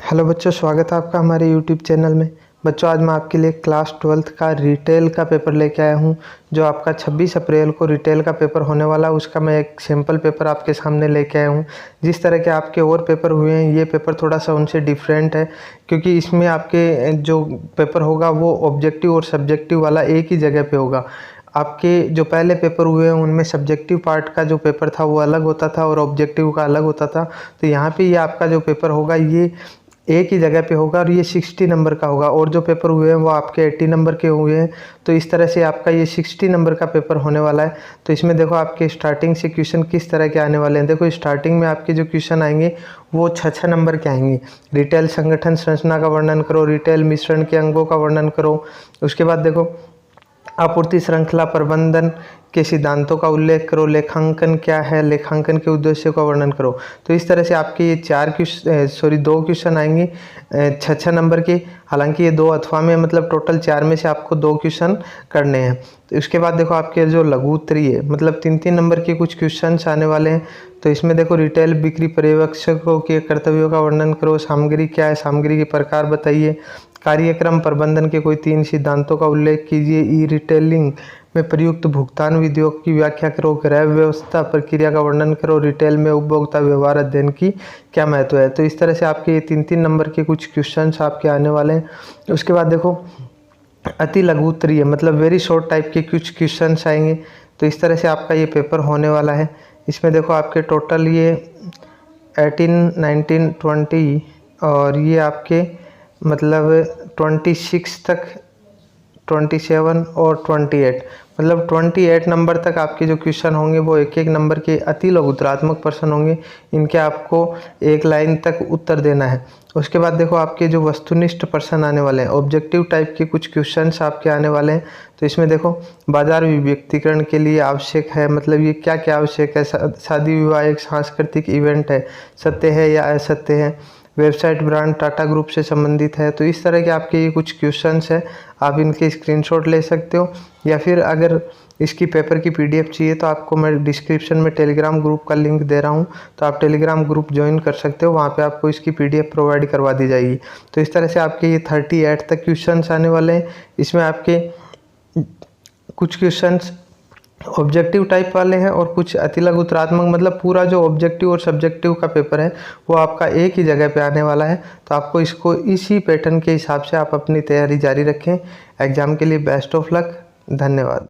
Hello बच्चों, स्वागत है आपका हमारे यूट्यूब चैनल में। बच्चों, आज मैं आपके लिए क्लास 12th का रिटेल का पेपर लेके आया हूं, जो आपका 26 अप्रैल को रिटेल का पेपर होने वाला है। उसका मैं एक सैम्पल पेपर आपके सामने लेके आया हूं। जिस तरह के आपके और पेपर हुए हैं, ये पेपर थोड़ा सा उनसे डिफरेंट है, क्योंकि इसमें आपके जो पेपर होगा वो ऑब्जेक्टिव और सब्जेक्टिव वाला एक ही जगह पे होगा। आपके जो पहले पेपर हुए हैं उनमें सब्जेक्टिव पार्ट का जो पेपर था वो अलग होता था और ऑब्जेक्टिव का अलग होता था। तो यहाँ पे ये आपका जो पेपर होगा ये एक ही जगह पे होगा और ये 60 नंबर का होगा, और जो पेपर हुए हैं वो आपके 80 नंबर के हुए हैं। तो इस तरह से आपका ये 60 नंबर का पेपर होने वाला है। तो इसमें देखो आपके स्टार्टिंग से क्वेश्चन किस तरह के आने वाले हैं। देखो, स्टार्टिंग में आपके जो क्वेश्चन आएंगे वो 6 नंबर के आएंगे। रिटेल संगठन संरचना का वर्णन करो, रिटेल मिश्रण के अंगों का वर्णन करो। उसके बाद देखो, आपूर्ति श्रृंखला प्रबंधन के सिद्धांतों का उल्लेख करो, लेखांकन क्या है, लेखांकन के उद्देश्यों का वर्णन करो। तो इस तरह से आपके ये 2 क्वेश्चन आएंगे 6 नंबर के। हालांकि ये 2 अथवा में, मतलब टोटल 4 में से आपको 2 क्वेश्चन करने हैं। तो इसके बाद देखो, आपके जो लघु उत्तरीय है, मतलब 3-3 नंबर के कुछ क्वेश्चन आने वाले हैं। तो इसमें देखो, रिटेल बिक्री पर्यवेक्षकों के कर्तव्यों का वर्णन करो, सामग्री क्या है, सामग्री के प्रकार बताइए, कार्यक्रम प्रबंधन के कोई 3 सिद्धांतों का उल्लेख कीजिए, ई रिटेलिंग में प्रयुक्त भुगतान विधियों की व्याख्या करो, क्रय व्यवस्था प्रक्रिया का वर्णन करो, रिटेल में उपभोक्ता व्यवहार अध्ययन की क्या महत्व है। तो इस तरह से आपके ये 3-3 नंबर के कुछ क्वेश्चंस आपके आने वाले हैं। उसके बाद देखो, अति लघु उत्तरीय, मतलब वेरी शॉर्ट टाइप के कुछ क्वेश्चंस आएंगे। तो इस तरह से आपका ये पेपर होने वाला है। इसमें देखो, आपके टोटल ये 18, 19, 20 और ये आपके मतलब 26 तक, 27 और 28, मतलब 28 नंबर तक आपके जो क्वेश्चन होंगे वो एक नंबर के अति लघुतरात्मक प्रश्न होंगे। इनके आपको एक लाइन तक उत्तर देना है। उसके बाद देखो, आपके जो वस्तुनिष्ठ प्रश्न आने वाले हैं, ऑब्जेक्टिव टाइप के कुछ क्वेश्चंस आपके आने वाले हैं। तो इसमें देखो, बाजार विविधीकरण के लिए आवश्यक है, मतलब ये क्या क्या आवश्यक है, शादी विवाह एक सांस्कृतिक इवेंट है, सत्य है या असत्य है, वेबसाइट ब्रांड टाटा ग्रुप से संबंधित है। तो इस तरह के आपके ये कुछ क्वेश्चंस हैं, आप इनके स्क्रीनशॉट ले सकते हो, या फिर अगर इसकी पेपर की पीडीएफ चाहिए तो आपको मैं डिस्क्रिप्शन में टेलीग्राम ग्रुप का लिंक दे रहा हूँ, तो आप टेलीग्राम ग्रुप ज्वाइन कर सकते हो। वहाँ पे आपको इसकी पीडीएफ प्रोवाइड करवा दी जाएगी। तो इस तरह से आपके ये 38 तक क्वेश्चंस आने वाले हैं। इसमें आपके कुछ क्वेश्चंस ऑब्जेक्टिव टाइप वाले हैं और कुछ अति लघुतरात्मक, मतलब पूरा जो ऑब्जेक्टिव और सब्जेक्टिव का पेपर है वो आपका एक ही जगह पे आने वाला है। तो आपको इसको इसी पैटर्न के हिसाब से आप अपनी तैयारी जारी रखें। एग्ज़ाम के लिए बेस्ट ऑफ लक। धन्यवाद।